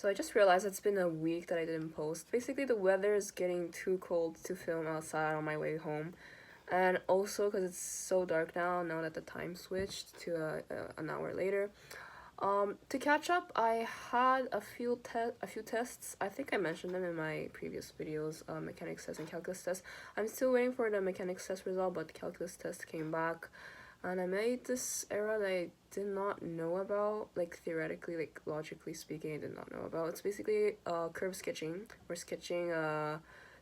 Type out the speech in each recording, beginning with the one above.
So I just realized it's been a week that I didn't post. Basically, the weather is getting too cold to film outside on my way home. And also because it's so dark now that the time switched to an hour later. To catch up, I had a few tests. I think I mentioned them in my previous videos, mechanics test and calculus test. I'm still waiting for the mechanics test result, but the calculus test came back. And I made this error that I did not know about, like theoretically, like logically speaking, I did not know about. It's basically curve sketching. We're sketching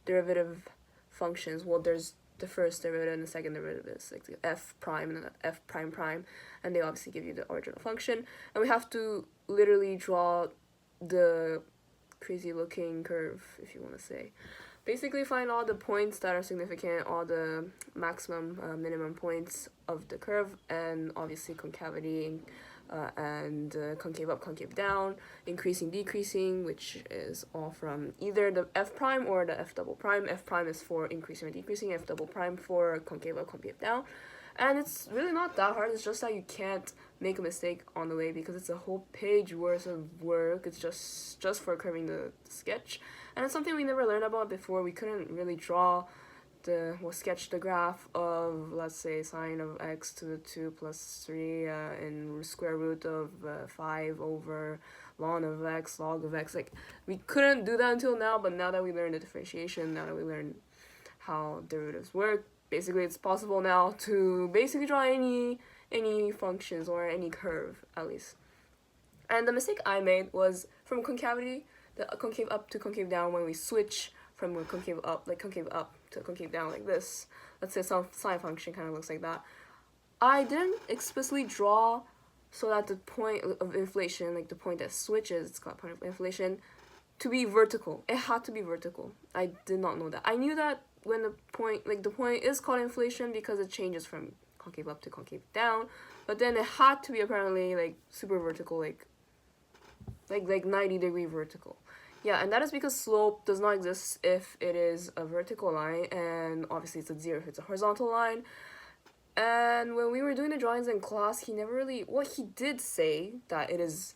derivative functions. Well, there's the first derivative and the second derivative is like the f prime and then f prime prime, and they obviously give you the original function. And we have to literally draw the crazy looking curve, if you want to say. Basically find all the points that are significant, all the maximum minimum points of the curve, and obviously concavity and concave up, concave down, increasing, decreasing, which is all from either the f prime or the f double prime. F prime is for increasing or decreasing, f double prime for concave up, concave down. And it's really not that hard. It's just that you can't make a mistake on the way because it's a whole page worth of work. It's just for curving the sketch, and it's something we never learned about before. We couldn't really draw sketch the graph of, let's say, sine of x to the 2 plus 3 in square root of 5 over ln of x, log of x. Like, we couldn't do that until now, but now that we learned the differentiation, now that we learned how derivatives work, basically it's possible now to basically draw any functions or any curve, at least. And the mistake I made was from concavity, the concave up to concave down, when we switch from concave up to concave down like this. Let's say some sine function kind of looks like that. I didn't explicitly draw so that the point of inflation, like the point that switches, it's called point of inflation, to be vertical. It had to be vertical. I did not know that. I knew that when the point is called inflation because it changes from concave up to concave down, but then it had to be apparently like super vertical, like 90-degree vertical. Yeah, and that is because slope does not exist if it is a vertical line, and obviously it's at 0 if it's a horizontal line. And when we were doing the drawings in class, he did say that it is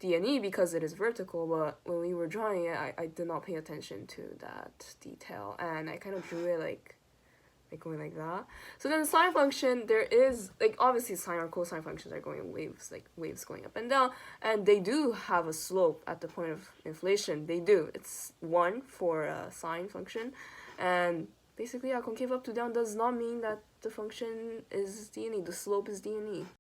D&E because it is vertical, but when we were drawing it, I did not pay attention to that detail, and I kind of drew it like going like that. So then the sine function, there is, like, obviously sine or cosine functions are going in waves, like waves going up and down, and they do have a slope at the point of inflation. They do. It's 1 for a sine function, and basically concave up to down does not mean that the function is D&E. The slope is D&E.